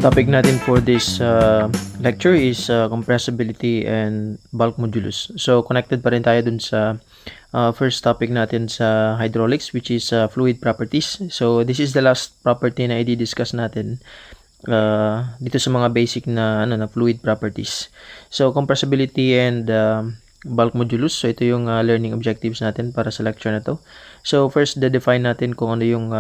Topic natin for this lecture is compressibility and bulk modulus. So connected pa rin tayo dun sa first topic natin sa hydraulics, which is fluid properties. So this is the last property na i-discuss natin dito sa mga basic na fluid properties. So compressibility and bulk modulus. So ito yung learning objectives natin para sa lecture na to. So first, define natin kung ano yung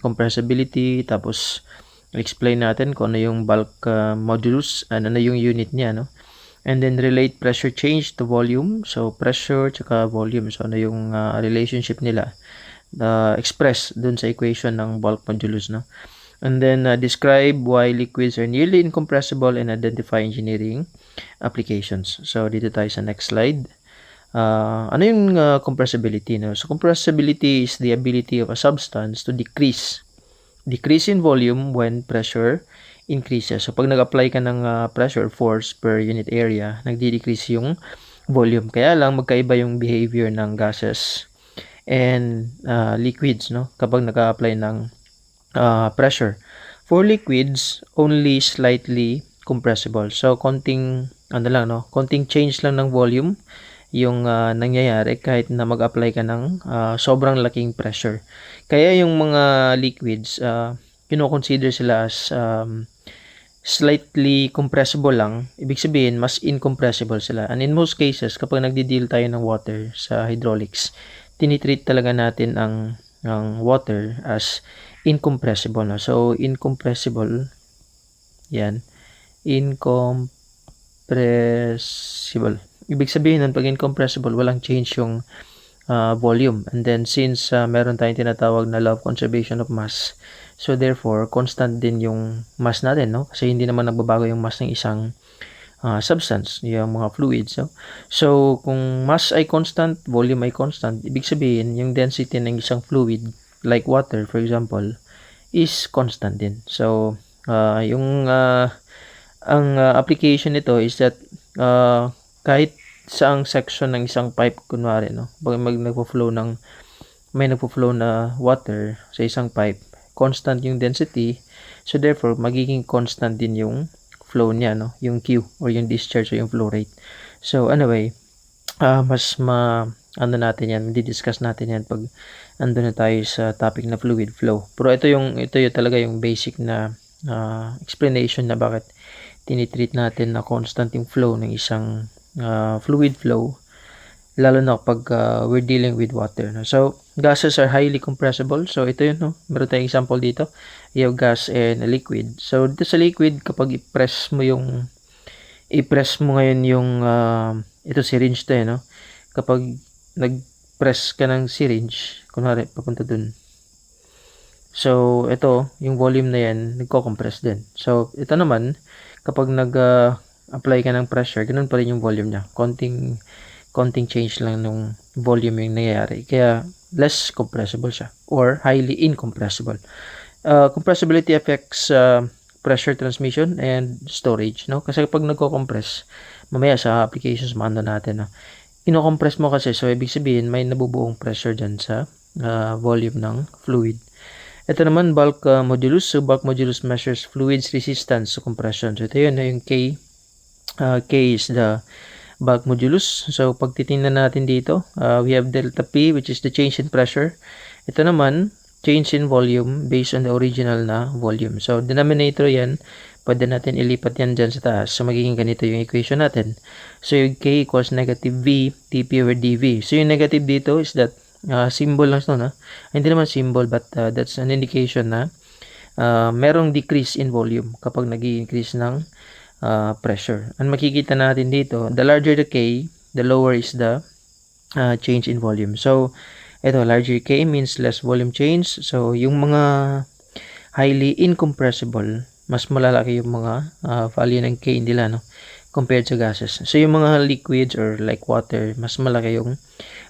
compressibility, tapos explain natin kung ano yung bulk modulus, ano yung unit niya, no? And then relate pressure change to volume. So pressure tsaka volume, so ano yung relationship nila express dun sa equation ng bulk modulus, no? And then describe why liquids are nearly incompressible and identify engineering applications. So dito tayo sa next slide. Ano yung compressibility, no? So compressibility is the ability of a substance to decrease in volume when pressure increases. So pag nag-apply ka ng pressure force per unit area, nagdi-decrease yung volume. Kaya lang magkaiba yung behavior ng gases and liquids, no? Kapag nag-apply ng pressure. For liquids, only slightly compressible. So konting konting change lang ng volume yung nangyayari kahit na mag-apply ka ng sobrang laking pressure. Kaya yung mga liquids, kino-consider sila as slightly compressible lang. Ibig sabihin, mas incompressible sila. And in most cases, kapag nagdi-deal tayo ng water sa hydraulics, tinitreat talaga natin ang water as incompressible. No? So, incompressible, yan, incompressible. Ibig sabihin nun, pag incompressible, walang change yung volume. And then, since meron tayong tinatawag na law of conservation of mass, so therefore, constant din yung mass natin, no? Kasi hindi naman nagbabago yung mass ng isang substance, yung mga fluids. No? So, kung mass ay constant, volume ay constant, ibig sabihin, yung density ng isang fluid, like water, for example, is constant din. So, ang application nito is that kahit saang section ng isang pipe, kunwari, no? Pag may nagpo-flow na water sa isang pipe, constant yung density, so therefore, magiging constant din yung flow niya, no? Yung Q, or yung discharge, or yung flow rate. So, anyway, natin yan, di-discuss natin yan pag andun na tayo sa topic na fluid flow. Pero ito yung talaga yung basic na explanation na bakit tinitreat natin na constant yung flow ng isang fluid flow, lalo na kapag we're dealing with water. No? So, gases are highly compressible. So, ito yun, no? Meron tayong example dito. You have gas and a liquid. So, dito sa liquid, kapag i-press mo ngayon yung ito syringe to, no? Kapag nag-press ka ng syringe, kunwari, papunta dun. So, ito, yung volume na yan, nagko-compress din. So, ito naman, kapag apply ka ng pressure, ganun pa rin yung volume niya. Konting change lang ng volume yung nangyayari. Kaya, less compressible siya. Or, highly incompressible. Compressibility affects pressure transmission and storage. No? Kasi kapag nagko-compress, mamaya sa applications, maano natin. No? Ino-compress mo kasi, so ibig sabihin, may nabubuong pressure dyan sa volume ng fluid. Ito naman, bulk modulus. So, bulk modulus measures fluid's resistance to compression. So, ito yun, yung K. K is the bulk modulus. So, pag titingnan natin dito, we have delta P, which is the change in pressure. Ito naman, change in volume based on the original na volume. So, denominator yan, pwede natin ilipat yan dyan sa taas. So, magiging ganito yung equation natin. So, yung K equals negative V, dP over dV. So, yung negative dito is that symbol lang ito, no? Hindi naman symbol, but that's an indication na merong decrease in volume kapag nag-i-increase ng pressure. Ang makikita natin dito, the larger the K, the lower is the change in volume. So, ito, larger K means less volume change. So, yung mga highly incompressible, mas malalaki yung mga value ng K nila, no? Compared sa gases. So, yung mga liquids or like water, mas malaki yung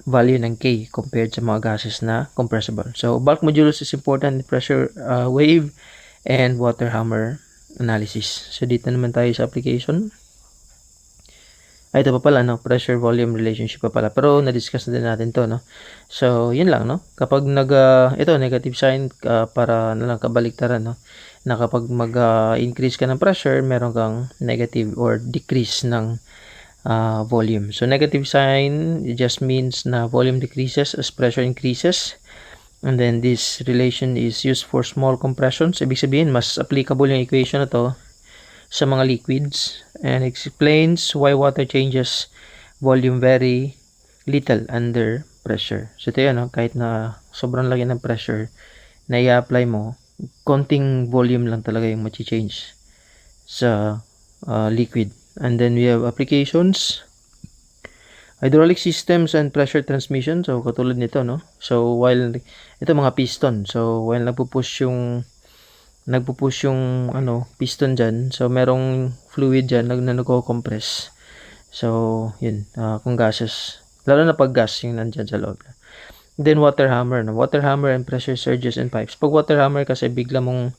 value ng K compared sa mga gases na compressible. So, bulk modulus is important in pressure wave and water hammer analysis. So, dito naman tayo sa application. Ito pa pala, no? Pressure-volume relationship pa pala. Pero, na-discuss na din natin to, no? So, yun lang, no? Kapag ito, negative sign, para na lang kabaliktaran, no? Na kapag mag-increase ka ng pressure, meron kang negative or decrease ng volume. So, negative sign, it just means na volume decreases as pressure increases. And then, this relation is used for small compressions. Ibig sabihin, mas applicable yung equation na to sa mga liquids, and explains why water changes volume very little under pressure. So, ito yan, no? Kahit na sobrang laki ng pressure na i-apply mo, konting volume lang talaga yung change sa liquid. And then, we have applications, hydraulic systems and pressure transmission. So, katulad nito, no? So, while ito mga piston. So, while nagpupush yung piston dyan. So, merong fluid dyan na nagko-compress. So, yun. Kung gases. Lalo na pag gas yung nandyan sa loob. Then, water hammer. No? Water hammer and pressure surges and pipes. Pag water hammer kasi bigla mong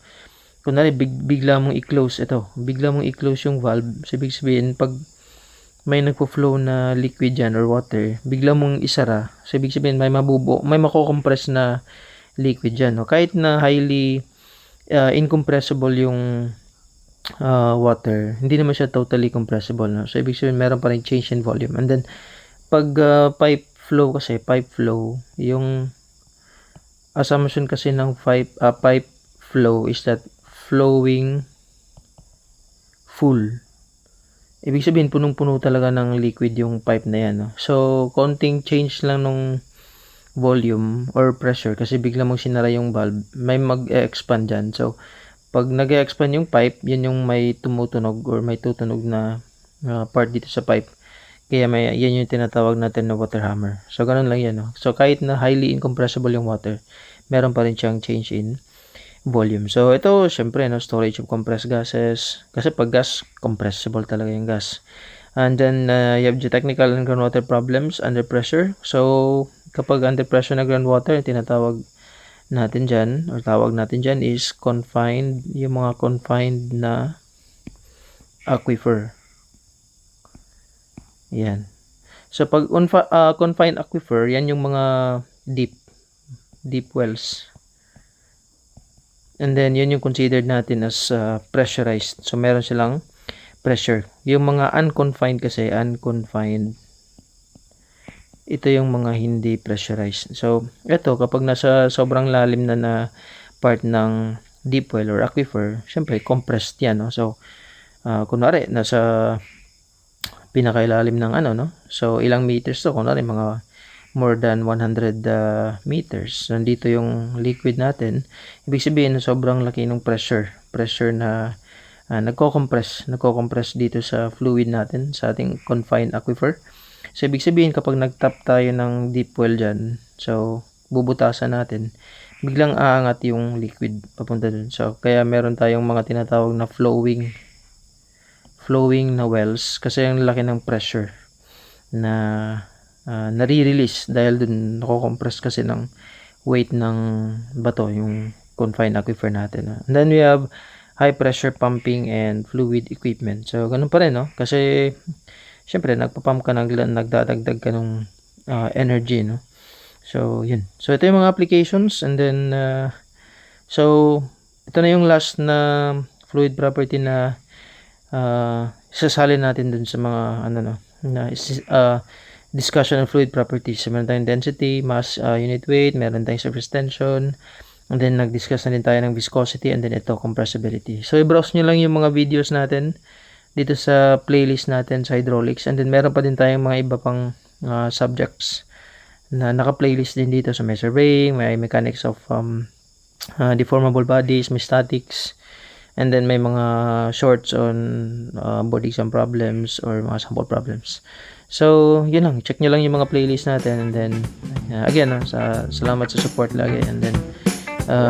i-close ito. Bigla mong i-close yung valve. So, ibig sabihin, pag may nagpo-flow na liquid dyan or water, bigla mong isara. So, ibig sabihin, may mako-compress na liquid dyan. No? Kahit na highly incompressible yung water, hindi naman siya totally compressible, no? So, ibig sabihin, meron pa rin change in volume. And then, pag pipe flow, yung assumption kasi ng pipe flow is that flowing full. Ibig sabihin, punong-puno talaga ng liquid yung pipe na yan, no? So, konting change lang nung volume or pressure kasi bigla mong sinara yung valve, may mag-expand dyan. So, pag nag-expand yung pipe, yun yung may tumutunog or may tutunog na part dito sa pipe. Kaya yan yung tinatawag natin na water hammer. So, ganun lang yan. No? So, kahit na highly incompressible yung water, meron pa rin siyang change in volume. So, ito, syempre, no, storage of compressed gases. Kasi pag gas, compressible talaga yung gas. And then, you have geotechnical and groundwater problems under pressure. So, kapag under pressure na groundwater, tinatawag natin dyan, or tawag natin dyan is confined, yung mga confined na aquifer. Yan. So, pag confined aquifer, yan yung mga deep wells. And then, yun yung considered natin as pressurized. So, meron silang pressure. Yung mga unconfined kasi, ito yung mga hindi pressurized. So, ito, kapag nasa sobrang lalim na part ng deep well or aquifer, syempre, compressed yan, no? So, kunwari, nasa pinakailalim ng no? So, ilang meters to? Kunwari, mga more than 100 meters. Nandito yung liquid natin. Ibig sabihin, sobrang laki ng pressure na nagko-compress dito sa fluid natin, sa ating confined aquifer. So, ibig sabihin, kapag nag-tap tayo ng deep well dyan, so, bubutasan natin, biglang aangat yung liquid papunta dun. So, kaya meron tayong mga tinatawag na flowing na wells kasi ang laki ng pressure na nare-release dahil dun nako-compress kasi ng weight ng bato, yung confined aquifer natin. And then, we have high pressure pumping and fluid equipment. So, ganun pa rin, no? Kasi, syempre, nagpapump ka, nagdadagdag ka ng energy, no? So, yun. So, ito yung mga applications. And then, so, ito na yung last na fluid property na isasalin natin dun sa mga, discussion of fluid properties. So, meron tayong density, mass, unit weight, meron tayong surface tension, and then, nag-discuss na din tayo ng viscosity, and then, ito, compressibility. So, i-browse nyo lang yung mga videos natin dito sa playlist natin sa hydraulics, and then meron pa din tayong mga iba pang subjects na naka-playlist din dito. So, may surveying, may mechanics of deformable bodies, may statics, and then may mga shorts on board exam problems or mga sample problems. So, yun lang, check nyo lang yung mga playlist natin, and then again, salamat sa support lagi, and then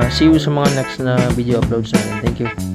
see you sa mga next na video uploads natin. Thank you.